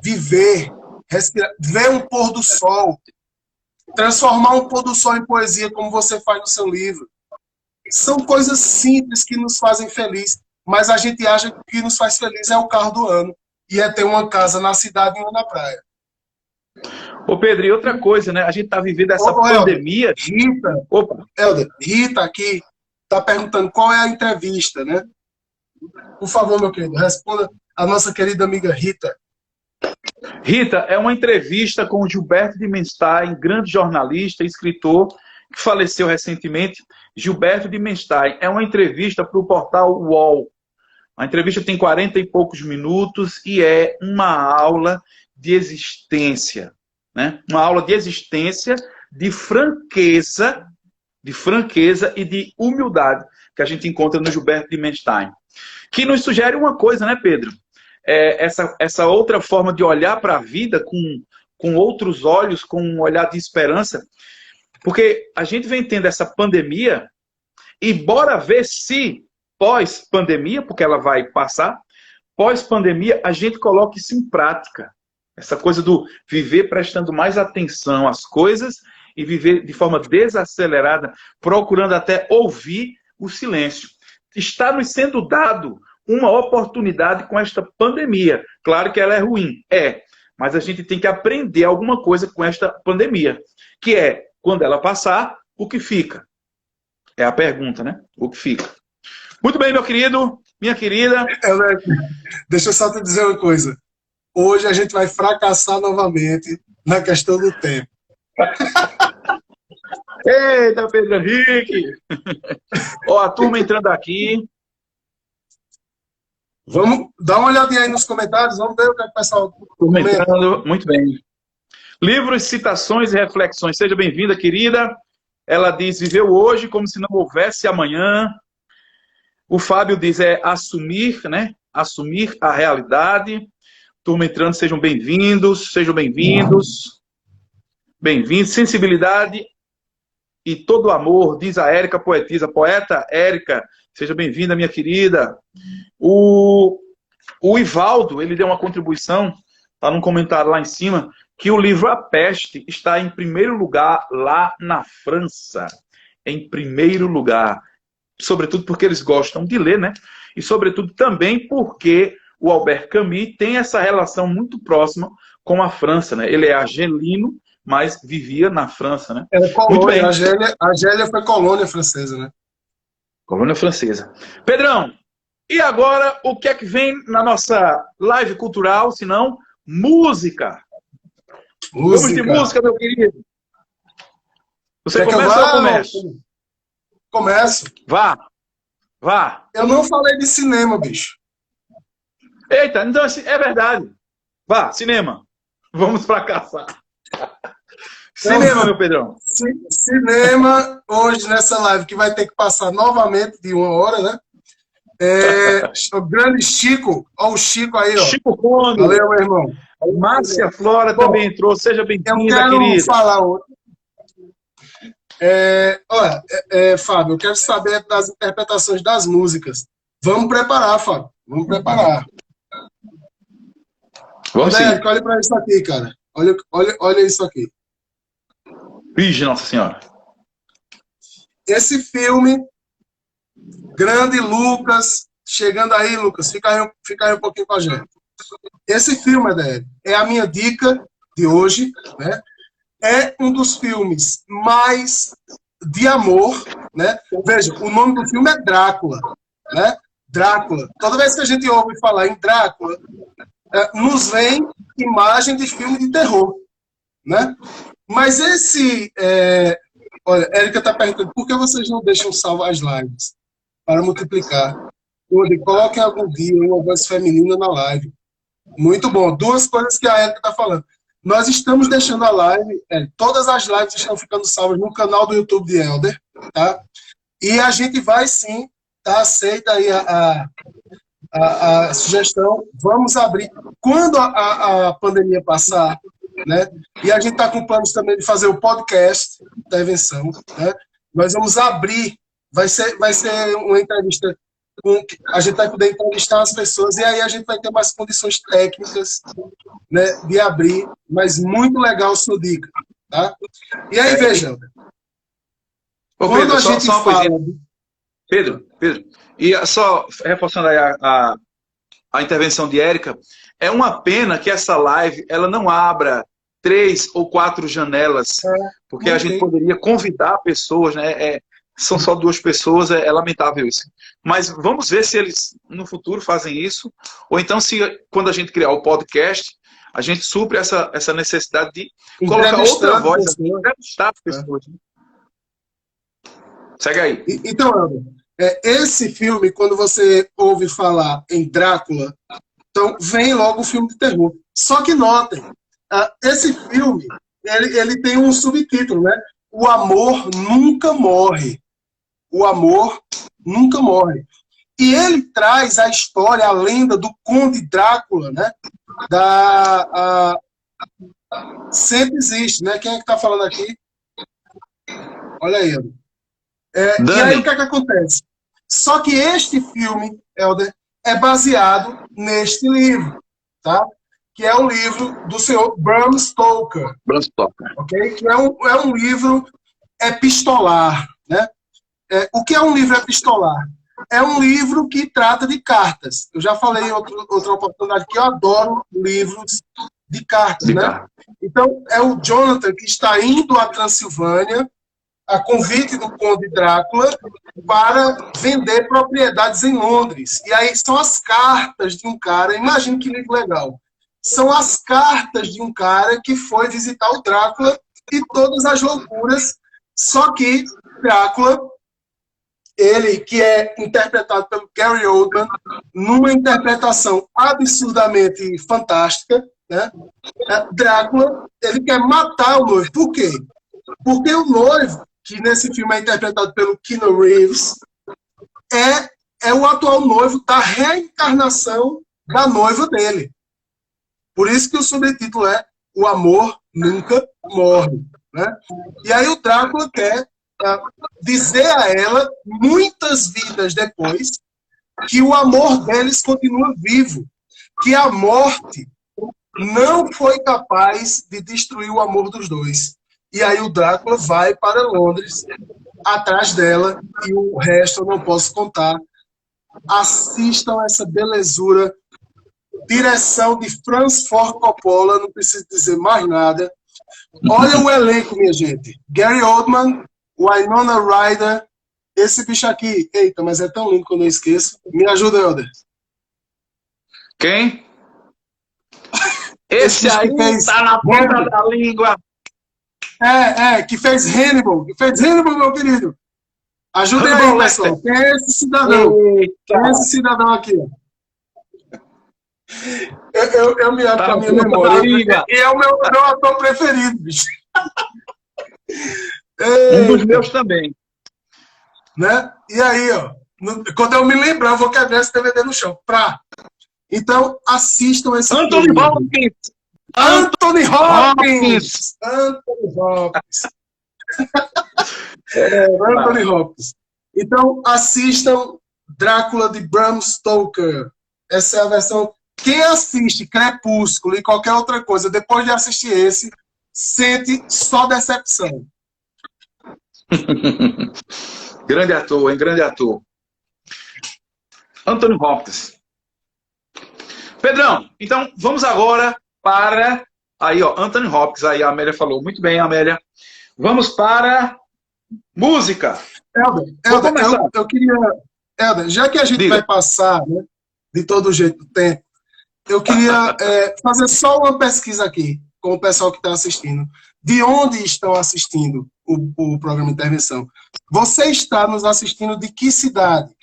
viver, respirar, ver um pôr do sol, transformar um pôr do sol em poesia, como você faz no seu livro. São coisas simples que nos fazem feliz, mas a gente acha que o que nos faz feliz é o carro do ano, e é ter uma casa na cidade e uma na praia. Ô Pedro, e outra coisa, né? A gente está vivendo essa pandemia. Rita aqui está perguntando qual é a entrevista, né? Por favor, meu querido, responda a nossa querida amiga Rita. Rita, é uma entrevista com o Gilberto de Menstein, grande jornalista, escritor, que faleceu recentemente. Gilberto de Menstein. É uma entrevista para o portal UOL. A entrevista tem 40 e poucos minutos e é uma aula de existência. Né? Uma aula de existência, de franqueza e de humildade que a gente encontra no Gilberto de Menstein. Que nos sugere uma coisa, né, Pedro? Essa outra forma de olhar para a vida com outros olhos, com um olhar de esperança. Porque a gente vem tendo essa pandemia e bora ver se pós-pandemia, porque ela vai passar, pós-pandemia a gente coloca isso em prática. Essa coisa do viver prestando mais atenção às coisas e viver de forma desacelerada, procurando até ouvir o silêncio. Está nos sendo dado uma oportunidade com esta pandemia. Claro que ela é ruim, mas a gente tem que aprender alguma coisa com esta pandemia, que é, quando ela passar, o que fica? É a pergunta, né? O que fica? Muito bem, meu querido, minha querida. Deixa eu só te dizer uma coisa. Hoje a gente vai fracassar novamente na questão do tempo. Eita, Pedro Henrique! Ó, a turma entrando aqui. Vamos dar uma olhadinha aí nos comentários, vamos ver o que o pessoal comentando. Muito bem. Livros, citações e reflexões. Seja bem-vinda, querida. Ela diz, viveu hoje como se não houvesse amanhã. O Fábio diz, assumir, né? Assumir a realidade. Turma entrando, sejam bem-vindos, sejam bem-vindos. Bem-vindos. Sensibilidade e todo amor, diz a Érica Poetisa. Poeta Érica, seja bem-vinda, minha querida. O Ivaldo, ele deu uma contribuição, está num comentário lá em cima, que o livro A Peste está em primeiro lugar lá na França. Em primeiro lugar. Sobretudo porque eles gostam de ler, né? E sobretudo também porque o Albert Camus tem essa relação muito próxima com a França, né? Ele é argelino, mas vivia na França, né? É colônia, muito bem. A Argélia foi colônia francesa, né? Colônia francesa. Pedrão, e agora o que é que vem na nossa live cultural, se não música? Vamos de música, meu querido. Você começa ou eu começo? Começo. Vá. Eu não falei de cinema, bicho. Eita, então é verdade. Vá, cinema. Vamos fracassar. Cinema, meu Pedrão. Cinema, hoje nessa live, que vai ter que passar novamente de 1 hora, né? O grande Chico, ó o Chico aí, ó. Chico Conde. Valeu, meu irmão. Márcia Flora também entrou, seja bem-vinda, querida. Eu quero falar hoje. Olha, Fábio, eu quero saber das interpretações das músicas. Vamos preparar, Fábio. Vamos preparar. Vamos sim. Olha para isso aqui, cara. Olha isso aqui. Virgem Nossa Senhora. Esse filme, grande Lucas, chegando aí, Lucas, fica aí um pouquinho com a gente. Esse filme, Adélio, é a minha dica de hoje, né? É um dos filmes mais de amor, né? Veja, o nome do filme é Drácula, né? Drácula. Toda vez que a gente ouve falar em Drácula, nos vem imagem de filme de terror, né? Mas olha, Érica está perguntando, por que vocês não deixam salvar as lives para multiplicar? Hoje, coloquem algum dia uma voz feminina na live. Muito bom. Duas coisas que a Érica está falando. Nós estamos deixando a live, todas as lives estão ficando salvas no canal do YouTube de Helder, tá? E a gente vai sim, tá? Aceita aí a sugestão. Vamos abrir. Quando a pandemia passar, né? E a gente está com planos também de fazer o podcast da Invenção, né? Nós vamos abrir, vai ser uma entrevista, a gente vai poder entrevistar as pessoas e aí a gente vai ter mais condições técnicas, né, de abrir, mas muito legal a sua dica, tá? E aí, veja, quando Pedro, a gente só fala... Pedro, e só reforçando aí a intervenção de Érica, é uma pena que essa live ela não abra 3 ou 4 janelas, porque a gente poderia convidar pessoas, né? São só 2 pessoas, é lamentável isso. Mas vamos ver se eles no futuro fazem isso, ou então se quando a gente criar o podcast, a gente supre essa necessidade de colocar outra voz, entrevistar as pessoas. Segue aí. Então, esse filme, quando você ouve falar em Drácula, então vem logo o filme de terror. Só que notem, esse filme, ele tem um subtítulo, né? O amor nunca morre. O amor nunca morre. E ele traz a história, a lenda do Conde Drácula, né? Sempre existe, né? Quem é que está falando aqui? Olha aí. E aí o que é que acontece? Só que este filme, Helder, é baseado neste livro, tá? Que é o livro do senhor Bram Stoker. Bram Stoker. Okay? Que é um livro epistolar, né? O que é um livro epistolar? É um livro que trata de cartas. Eu já falei em outra oportunidade que eu adoro livros de cartas, né? Então, é o Jonathan que está indo à Transilvânia a convite do Conde Drácula para vender propriedades em Londres. E aí são as cartas de um cara, imagina que livro legal. São as cartas de um cara que foi visitar o Drácula e todas as loucuras, só que Drácula, ele que é interpretado pelo Gary Oldman, numa interpretação absurdamente fantástica, né? Drácula, ele quer matar o noivo. Por quê? Porque o noivo, que nesse filme é interpretado pelo Keanu Reeves, é o atual noivo da reencarnação da noiva dele. Por isso que o subtítulo é O Amor Nunca Morre, né? E aí o Drácula quer dizer a ela, muitas vidas depois, que o amor deles continua vivo, que a morte não foi capaz de destruir o amor dos dois. E aí o Drácula vai para Londres, atrás dela, e o resto eu não posso contar. Assistam essa belezura. Direção de Francis Ford Coppola, não preciso dizer mais nada. Olha o elenco, minha gente. Gary Oldman, Winona Ryder, esse bicho aqui. Eita, mas é tão lindo que eu não esqueço. Me ajuda, Helder. Quem? Esse aí tá na ponta da língua. Que fez Hannibal. Que fez Hannibal, meu querido. Ajudem aí, pessoal. Quem é esse cidadão? Quem é esse cidadão aqui? Eu me abro com a minha memória. E é o meu ator preferido, bicho. Um dos meus também. Né? E aí, ó, quando eu me lembrar, eu vou quebrar esse DVD no chão. Então, assistam esse Anthony filme. Hopkins! Anthony Hopkins! Anthony Hopkins! Anthony Hopkins. Então, assistam Drácula de Bram Stoker. Essa é a versão. Quem assiste Crepúsculo e qualquer outra coisa, depois de assistir esse, sente só decepção. Grande ator, hein? Grande ator. Anthony Hopkins. Pedrão, então vamos agora para... Aí, ó, Anthony Hopkins. Aí a Amélia falou. Muito bem, Amélia. Vamos para música. Helder, eu queria... Helder, já que a gente vai passar, né, de todo jeito o tempo, eu queria fazer só uma pesquisa aqui com o pessoal que está assistindo. De onde estão assistindo o programa Intervenção? Você está nos assistindo de que cidade?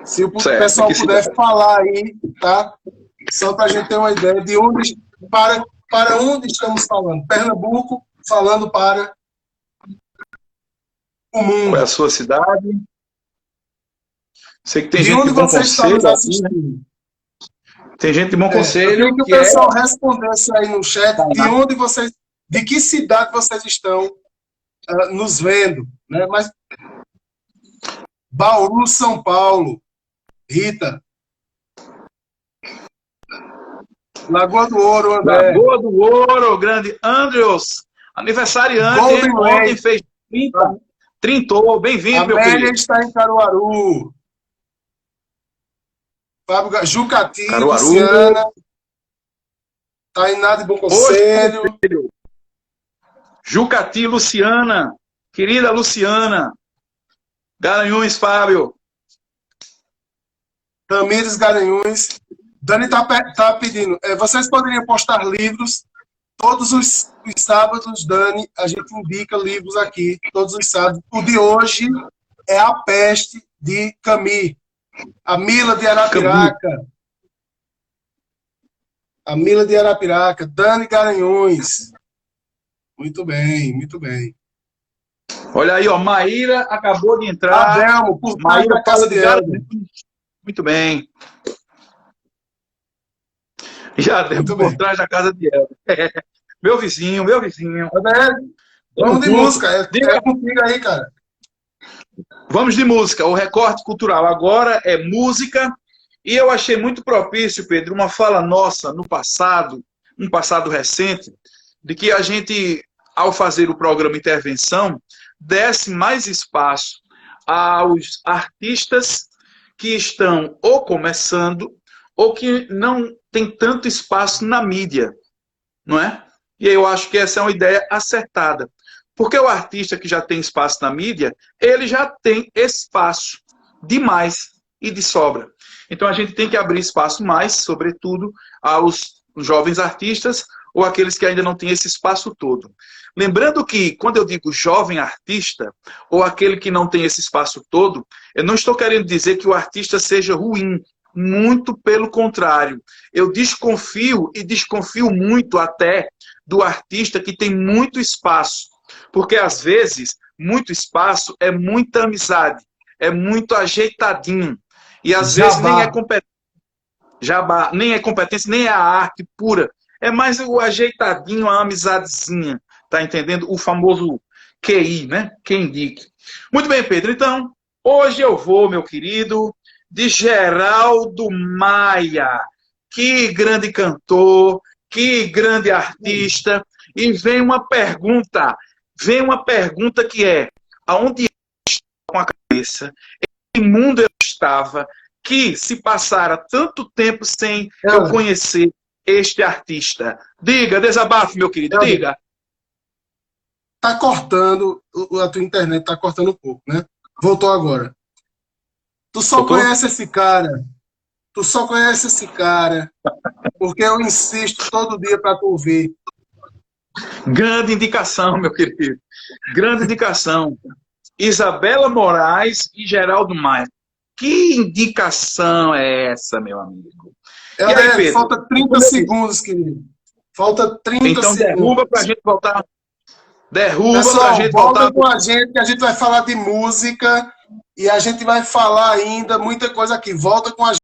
Se o pessoal puder falar aí, tá? Só para a gente ter uma ideia de onde, para onde estamos falando. Pernambuco, falando para o mundo. Qual é a sua cidade? Sei que tem de gente onde de bom você está nos conselho. assistindo? Tem gente de bom conselho. Eu queria que o pessoal respondesse aí no chat de que cidade vocês estão nos vendo, né? Mas Bauru, São Paulo, Rita. Lagoa do Ouro, André. Lagoa do Ouro, grande Andrews. Aniversariante, ontem fez 30. Trintou, bem-vindo, meu querido. Amélia está em Caruaru. Fábio Jucati, Luciana. Tainá de Bom Conselho. Jucati, Luciana. Querida Luciana. Garanhuns, Fábio. Tamires Garanhuns. Dani está pedindo. Vocês poderiam postar livros. Todos os sábados, Dani, a gente indica livros aqui. Todos os sábados. O de hoje é A Peste, de Camus. A Mila de Arapiraca. A Mila de Arapiraca. Dani Garanhuns. Muito bem, muito bem. Olha aí, ó, Maíra acabou de entrar. Adelmo, por Maíra da Casa de Helder. Muito bem. Já deu por trás da casa de Helder. Meu vizinho, meu vizinho. Vamos de música. É contigo aí, cara. Vamos de música. O recorte cultural agora é música. E eu achei muito propício, Pedro, uma fala nossa no passado, um passado recente, de que a gente, ao fazer o programa Intervenção, desse mais espaço aos artistas que estão ou começando ou que não tem tanto espaço na mídia, não é? E eu acho que essa é uma ideia acertada. Porque o artista que já tem espaço na mídia, ele já tem espaço demais e de sobra. Então a gente tem que abrir espaço mais, sobretudo, aos jovens artistas ou aqueles que ainda não têm esse espaço todo. Lembrando que, quando eu digo jovem artista, ou aquele que não tem esse espaço todo, eu não estou querendo dizer que o artista seja ruim. Muito pelo contrário. Eu desconfio, e desconfio muito até, do artista que tem muito espaço. Porque, às vezes, muito espaço é muita amizade, é muito ajeitadinho. E, às vezes, nem é competência. Jabá, nem é competência, nem é a arte pura. É mais o ajeitadinho, a amizadezinha. Tá entendendo? O famoso QI, né? Quem indique. Muito bem, Pedro. Então, hoje eu vou, meu querido, de Geraldo Maia. Que grande cantor, que grande artista. E vem uma pergunta que é: aonde eu estava com a cabeça? Em que mundo eu estava que se passara tanto tempo sem eu conhecer este artista? Diga, desabafe, meu querido, diga. Tá cortando, a tua internet tá cortando um pouco, né? Voltou agora. Tu só conhece esse cara. Tu só conhece esse cara. Porque eu insisto todo dia para tu ver. Grande indicação, meu querido. Grande indicação. Isabela Moraes e Geraldo Maia. Que indicação é essa, meu amigo? E aí, Pedro? Falta 30 segundos, querido. Falta 30 Então segundos. derruba para a gente voltar. Derruba para Pessoal, a gente volta voltar. com a gente, que a gente vai falar de música e a gente vai falar ainda muita coisa aqui. Volta com a gente.